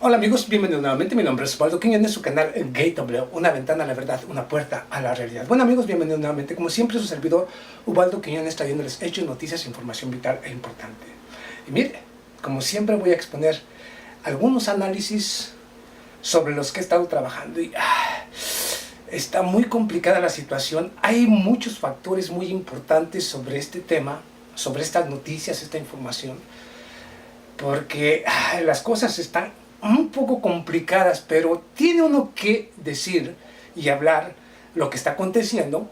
Hola amigos, bienvenidos nuevamente. Mi nombre es Osvaldo Quiñones, en su canal Gateway, una ventana a la verdad, una puerta a la realidad. Bueno amigos, bienvenidos nuevamente. Como siempre, su servidor Osvaldo Quiñones trayéndoles hechos, noticias, información vital e importante. Y mire, como siempre voy a exponer algunos análisis sobre los que he estado trabajando y está muy complicada la situación. Hay muchos factores muy importantes sobre este tema, sobre estas noticias, esta información, porque las cosas están un poco complicadas, pero tiene uno que decir y hablar lo que está aconteciendo,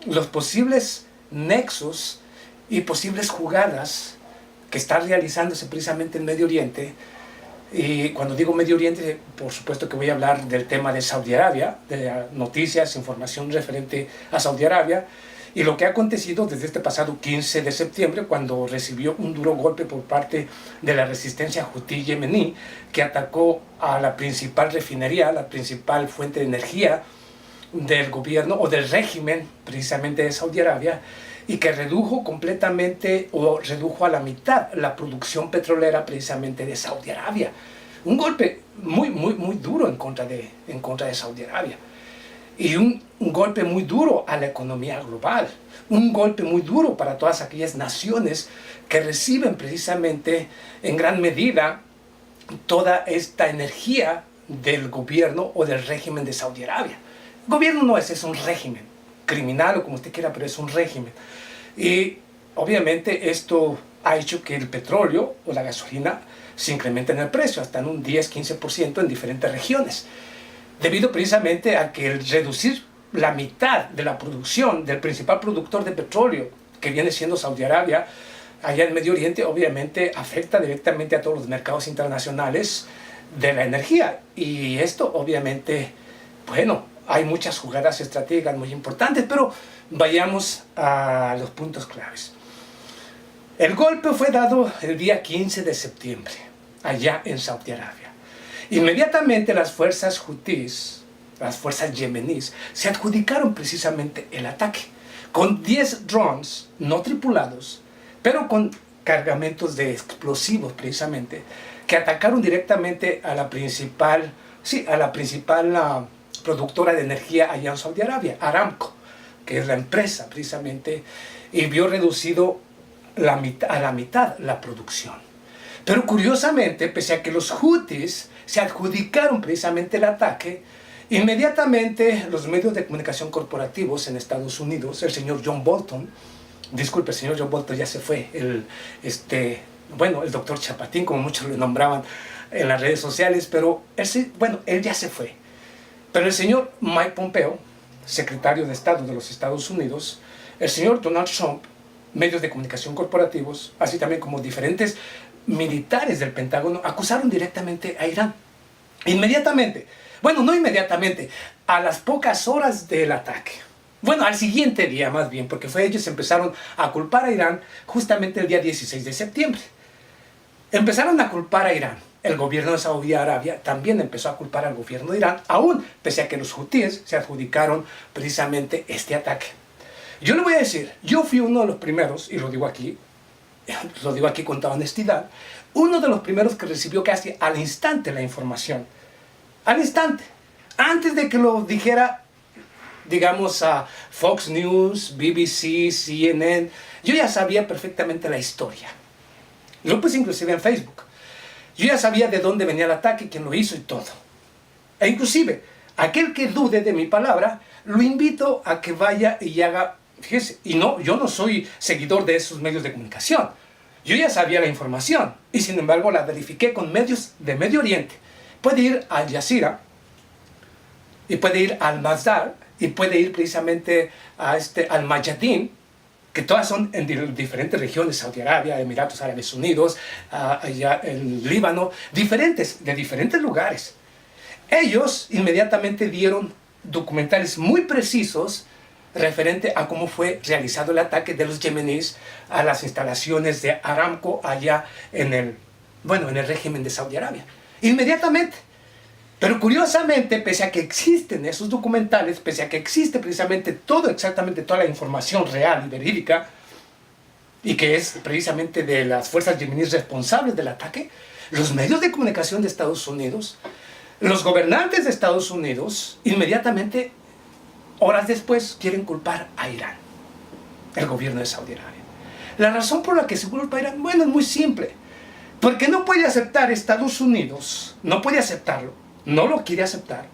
los posibles nexos y posibles jugadas que están realizándose precisamente en Medio Oriente. Y cuando digo Medio Oriente, por supuesto que voy a hablar del tema de Saudi Arabia, de noticias, información referente a Saudi Arabia, y lo que ha acontecido desde este pasado 15 de septiembre, cuando recibió un duro golpe por parte de la resistencia hutí yemení, que atacó a la principal refinería, la principal fuente de energía del gobierno o del régimen precisamente de Saudi Arabia, y que redujo completamente o redujo a la mitad la producción petrolera precisamente de Saudi Arabia. Un golpe muy duro en contra de Saudi Arabia. Y un golpe muy duro a la economía global, un golpe muy duro para todas aquellas naciones que reciben precisamente en gran medida toda esta energía del gobierno o del régimen de Saudi Arabia. El gobierno no es un régimen criminal o como usted quiera, pero es un régimen. Y obviamente esto ha hecho que el petróleo o la gasolina se incrementen en el precio hasta en un 10-15% en diferentes regiones, debido precisamente a que el reducir la mitad de la producción del principal productor de petróleo, que viene siendo Saudi Arabia, allá en Medio Oriente, obviamente afecta directamente a todos los mercados internacionales de la energía. Y esto obviamente, bueno, hay muchas jugadas estratégicas muy importantes, pero vayamos a los puntos claves. El golpe fue dado el día 15 de septiembre, allá en Saudi Arabia. Inmediatamente las fuerzas hutíes, las fuerzas yemeníes, se adjudicaron precisamente el ataque, con 10 drones no tripulados, pero con cargamentos de explosivos precisamente, que atacaron directamente a la principal productora de energía allá en Saudi Arabia, Aramco, que es la empresa precisamente, y vio reducido a la mitad la producción. Pero curiosamente, pese a que los hutíes se adjudicaron precisamente el ataque, inmediatamente los medios de comunicación corporativos en Estados Unidos, el señor John Bolton, disculpe, el señor John Bolton ya se fue, el doctor Chapatín, como muchos lo nombraban en las redes sociales, pero él ya se fue. Pero el señor Mike Pompeo, secretario de Estado de los Estados Unidos, el señor Donald Trump, medios de comunicación corporativos, así también como diferentes militares del Pentágono, acusaron directamente a Irán. Inmediatamente, no inmediatamente, a las pocas horas del ataque. Al siguiente día más bien, porque ellos empezaron a culpar a Irán justamente el día 16 de septiembre. Empezaron a culpar a Irán. El gobierno de Saudi Arabia también empezó a culpar al gobierno de Irán, aún pese a que los hutíes se adjudicaron precisamente este ataque. Yo le voy a decir, yo fui uno de los primeros, y lo digo aquí con toda honestidad, uno de los primeros que recibió casi al instante la información. Al instante. Antes de que lo dijera, digamos, a Fox News, BBC, CNN, yo ya sabía perfectamente la historia. Lo puse inclusive en Facebook. Yo ya sabía de dónde venía el ataque, quién lo hizo y todo. E inclusive, aquel que dude de mi palabra, lo invito a que vaya y haga. Fíjese, yo no soy seguidor de esos medios de comunicación. Yo ya sabía la información y sin embargo la verifiqué con medios de Medio Oriente. Puede ir al Jazeera y puede ir al Masdar y puede ir precisamente al Mayadin, que todas son en diferentes regiones, Saudi Arabia, Emiratos Árabes Unidos, allá en Líbano, de diferentes lugares. Ellos inmediatamente dieron documentales muy precisos referente a cómo fue realizado el ataque de los yemeníes a las instalaciones de Aramco allá en el régimen de Saudi Arabia. Inmediatamente. Pero curiosamente, pese a que existen esos documentales, pese a que existe precisamente exactamente toda la información real y verídica, y que es precisamente de las fuerzas yemeníes responsables del ataque, los medios de comunicación de Estados Unidos, los gobernantes de Estados Unidos, inmediatamente, horas después, quieren culpar a Irán, el gobierno de Saudi Arabia. La razón por la que se culpa a Irán, bueno, es muy simple. Porque no puede aceptar Estados Unidos, no puede aceptarlo, no lo quiere aceptar,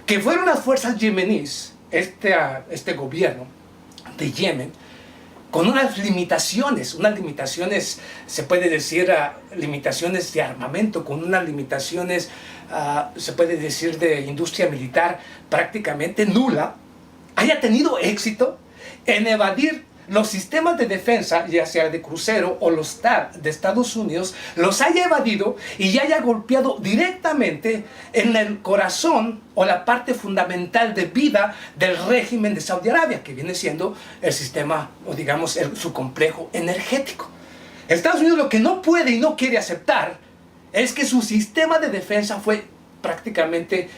que fueron las fuerzas yemeníes, este gobierno de Yemen, con unas limitaciones, se puede decir, limitaciones de armamento, con unas limitaciones, se puede decir, de industria militar prácticamente nula, haya tenido éxito en evadir los sistemas de defensa, ya sea de crucero o los THAAD de Estados Unidos, los haya evadido y haya golpeado directamente en el corazón o la parte fundamental de vida del régimen de Saudi Arabia, que viene siendo el sistema, o digamos, su complejo energético. Estados Unidos lo que no puede y no quiere aceptar es que su sistema de defensa fue prácticamente,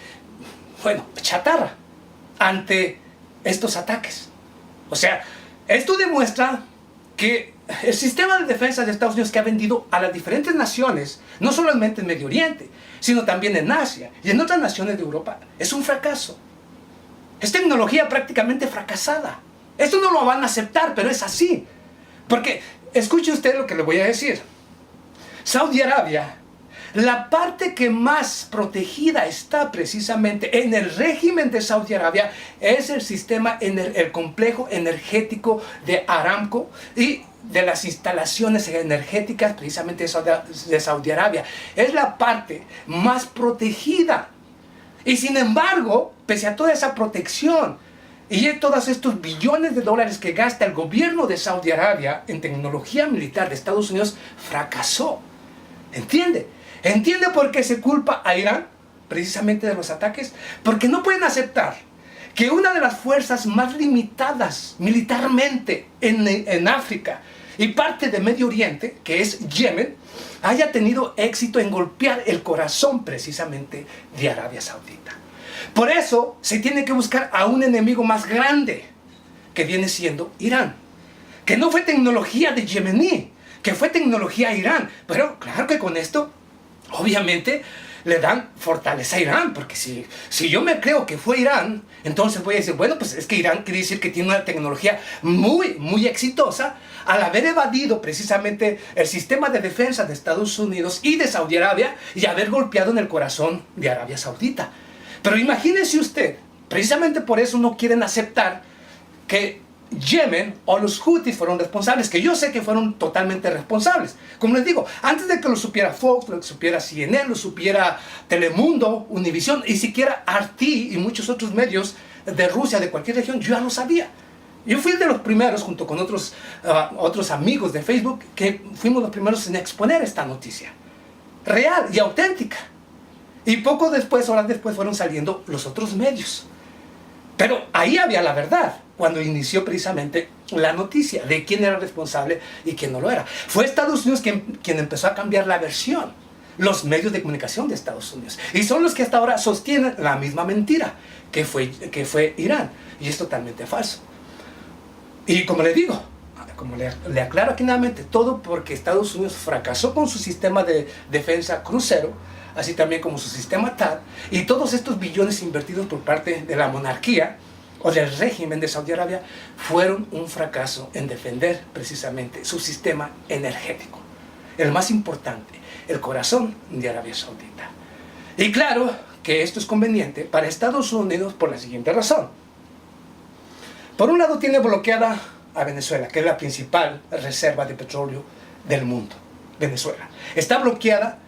bueno, chatarra ante estos ataques. O sea, esto demuestra que el sistema de defensa de Estados Unidos, que ha vendido a las diferentes naciones, no solamente en Medio Oriente, sino también en Asia y en otras naciones de Europa, es un fracaso. Es tecnología prácticamente fracasada. Esto no lo van a aceptar, pero es así. Porque, escuche usted lo que le voy a decir. Saudi Arabia, la parte que más protegida está precisamente en el régimen de Saudi Arabia es el sistema, el complejo energético de Aramco y de las instalaciones energéticas precisamente de Saudi Arabia. Es la parte más protegida. Y sin embargo, pese a toda esa protección y todos estos billones de dólares que gasta el gobierno de Saudi Arabia en tecnología militar de Estados Unidos, fracasó. ¿Entiende? ¿Entiende por qué se culpa a Irán precisamente de los ataques? Porque no pueden aceptar que una de las fuerzas más limitadas militarmente en África y parte de Medio Oriente, que es Yemen, haya tenido éxito en golpear el corazón precisamente de Arabia Saudita. Por eso se tiene que buscar a un enemigo más grande, que viene siendo Irán, que no fue tecnología de yemení, que fue tecnología Irán. Pero claro que con esto, obviamente, le dan fortaleza a Irán, porque si yo me creo que fue Irán, entonces voy a decir, bueno, pues es que Irán quiere decir que tiene una tecnología muy exitosa al haber evadido precisamente el sistema de defensa de Estados Unidos y de Saudi Arabia y haber golpeado en el corazón de Arabia Saudita. Pero imagínese usted, precisamente por eso no quieren aceptar que Yemen o los Houthis fueron responsables, que yo sé que fueron totalmente responsables. Como les digo, antes de que lo supiera Fox, lo supiera CNN, lo supiera Telemundo, Univision y siquiera RT y muchos otros medios de Rusia, de cualquier región, yo ya lo sabía. Yo fui de los primeros, junto con otros amigos de Facebook, que fuimos los primeros en exponer esta noticia real y auténtica. Y poco después, horas después, fueron saliendo los otros medios. Pero ahí había la verdad, cuando inició precisamente la noticia de quién era responsable y quién no lo era. Fue Estados Unidos quien empezó a cambiar la versión, los medios de comunicación de Estados Unidos. Y son los que hasta ahora sostienen la misma mentira, que fue Irán. Y es totalmente falso. Y como le digo, como le aclaro aquí nuevamente, todo porque Estados Unidos fracasó con su sistema de defensa crucero, así también como su sistema THAAD, y todos estos billones invertidos por parte de la monarquía o del régimen de Saudi Arabia fueron un fracaso en defender precisamente su sistema energético, el más importante, el corazón de Arabia Saudita. Y claro que esto es conveniente para Estados Unidos por la siguiente razón. Por un lado tiene bloqueada a Venezuela, que es la principal reserva de petróleo del mundo. Venezuela está bloqueada,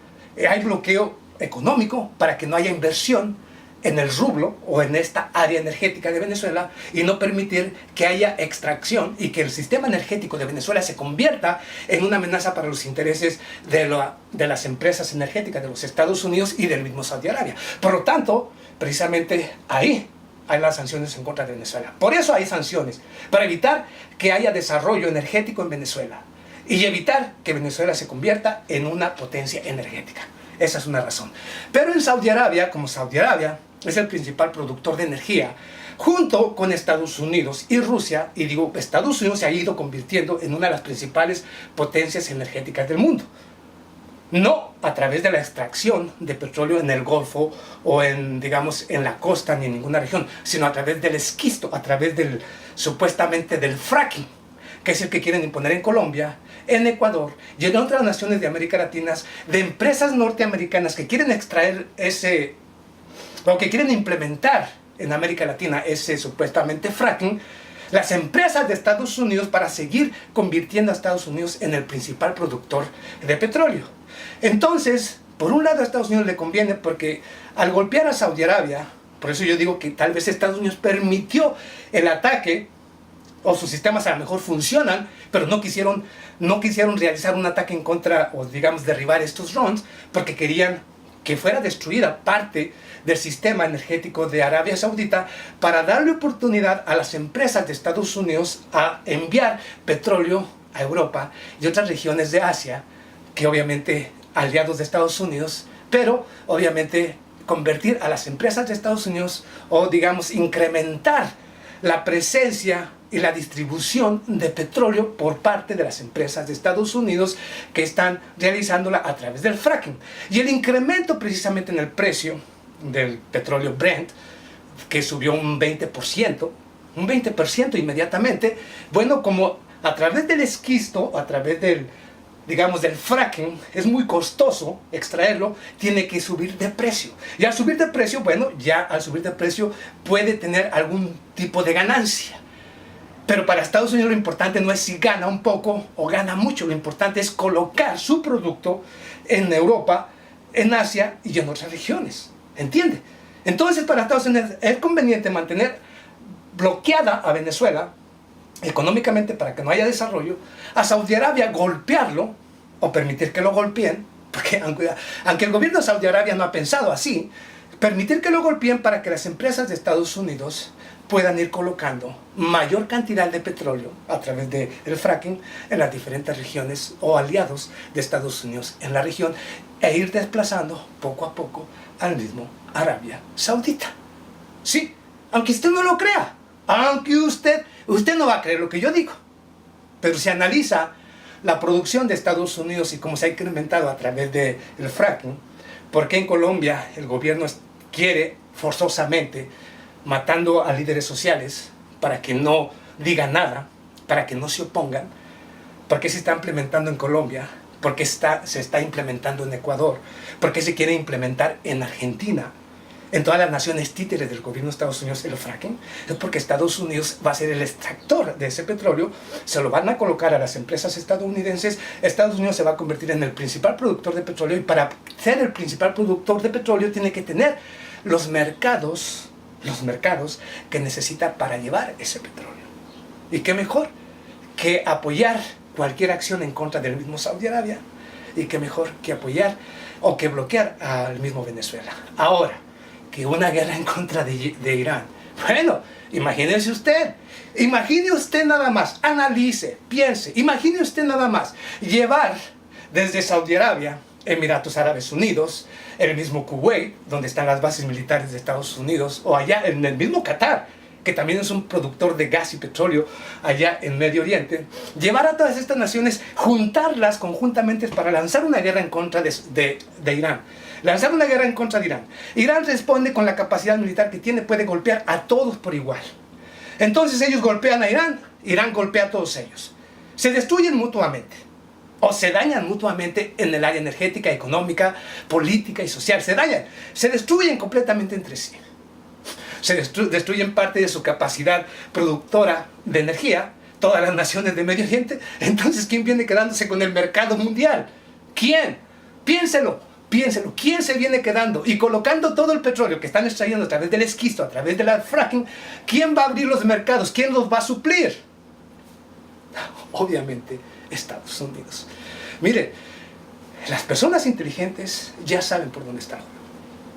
hay bloqueo económico para que no haya inversión en el rublo o en esta área energética de Venezuela y no permitir que haya extracción y que el sistema energético de Venezuela se convierta en una amenaza para los intereses de las empresas energéticas de los Estados Unidos y del mismo Saudi Arabia. Por lo tanto, precisamente ahí hay las sanciones en contra de Venezuela. Por eso hay sanciones, para evitar que haya desarrollo energético en Venezuela y evitar que Venezuela se convierta en una potencia energética. Esa es una razón. Pero en Saudi Arabia, como Saudi Arabia es el principal productor de energía, junto con Estados Unidos y Rusia, y digo, Estados Unidos se ha ido convirtiendo en una de las principales potencias energéticas del mundo. No a través de la extracción de petróleo en el Golfo o digamos, en la costa ni en ninguna región, sino a través del esquisto, a través supuestamente del fracking, que es el que quieren imponer en Colombia, en Ecuador y en otras naciones de América Latina, de empresas norteamericanas que quieren extraer o que quieren implementar en América Latina ese supuestamente fracking, las empresas de Estados Unidos, para seguir convirtiendo a Estados Unidos en el principal productor de petróleo. Entonces, por un lado a Estados Unidos le conviene, porque al golpear a Saudi Arabia, por eso yo digo que tal vez Estados Unidos permitió el ataque, o sus sistemas a lo mejor funcionan, pero no quisieron realizar un ataque en contra, o digamos derribar estos drones, porque querían que fuera destruida parte del sistema energético de Arabia Saudita, para darle oportunidad a las empresas de Estados Unidos a enviar petróleo a Europa y otras regiones de Asia, que obviamente aliados de Estados Unidos, pero obviamente convertir a las empresas de Estados Unidos, o digamos incrementar la presencia y la distribución de petróleo por parte de las empresas de Estados Unidos, que están realizándola a través del fracking. Y el incremento precisamente en el precio del petróleo Brent, que subió un 20% inmediatamente, bueno, como a través del esquisto, a través del fracking, es muy costoso extraerlo, tiene que subir de precio. Y al subir de precio, bueno, ya al subir de precio puede tener algún tipo de ganancia. Pero para Estados Unidos lo importante no es si gana un poco o gana mucho, lo importante es colocar su producto en Europa, en Asia y en otras regiones. ¿Entiende? Entonces para Estados Unidos es conveniente mantener bloqueada a Venezuela económicamente para que no haya desarrollo, a Saudi Arabia golpearlo o permitir que lo golpeen, porque aunque el gobierno de Saudi Arabia no ha pensado así, permitir que lo golpeen para que las empresas de Estados Unidos puedan ir colocando mayor cantidad de petróleo a través del fracking en las diferentes regiones o aliados de Estados Unidos en la región, e ir desplazando poco a poco al mismo Arabia Saudita. Sí, aunque usted no lo crea, aunque usted no va a creer lo que yo digo, pero si analiza la producción de Estados Unidos y cómo se ha incrementado a través del fracking, porque en Colombia el gobierno quiere forzosamente matando a líderes sociales para que no digan nada, para que no se opongan, porque se está implementando en Colombia, porque se está implementando en Ecuador, porque se quiere implementar en Argentina, en todas las naciones títeres del gobierno de Estados Unidos el fracking, es porque Estados Unidos va a ser el extractor de ese petróleo, se lo van a colocar a las empresas estadounidenses, Estados Unidos se va a convertir en el principal productor de petróleo, y para ser el principal productor de petróleo tiene que tener los mercados que necesita para llevar ese petróleo. Y qué mejor que apoyar cualquier acción en contra del mismo Saudi Arabia, y qué mejor que apoyar o que bloquear al mismo Venezuela. Ahora, que una guerra en contra de Irán, bueno, imagine usted nada más, analice, piense, imagine usted nada más, llevar desde Saudi Arabia, Emiratos Árabes Unidos, el mismo Kuwait, donde están las bases militares de Estados Unidos, o allá en el mismo Qatar, que también es un productor de gas y petróleo allá en Medio Oriente, llevar a todas estas naciones, juntarlas conjuntamente para lanzar una guerra en contra de Irán. Lanzar una guerra en contra de Irán. Irán responde con la capacidad militar que tiene, puede golpear a todos por igual. Entonces ellos golpean a Irán, Irán golpea a todos ellos. Se destruyen mutuamente, o se dañan mutuamente en el área energética, económica, política y social. Se destruyen completamente entre sí. Se destruyen parte de su capacidad productora de energía, todas las naciones de Medio Oriente. Entonces, ¿quién viene quedándose con el mercado mundial? ¿Quién? Piénselo. ¿Quién se viene quedando? Y colocando todo el petróleo que están extrayendo a través del esquisto, a través del fracking, ¿quién va a abrir los mercados? ¿Quién los va a suplir? Obviamente, Estados Unidos. Mire, las personas inteligentes ya saben por dónde está el juego.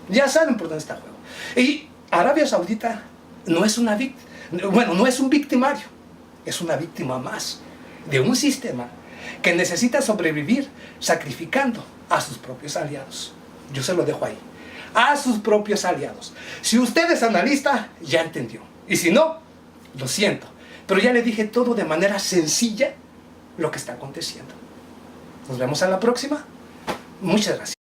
Ya saben por dónde está el juego. Y Arabia Saudita no es no es un victimario, es una víctima más de un sistema que necesita sobrevivir sacrificando a sus propios aliados. Yo se lo dejo ahí. A sus propios aliados. Si usted es analista, ya entendió. Y si no, lo siento. Pero ya le dije todo de manera sencilla lo que está aconteciendo. Nos vemos a la próxima. Muchas gracias.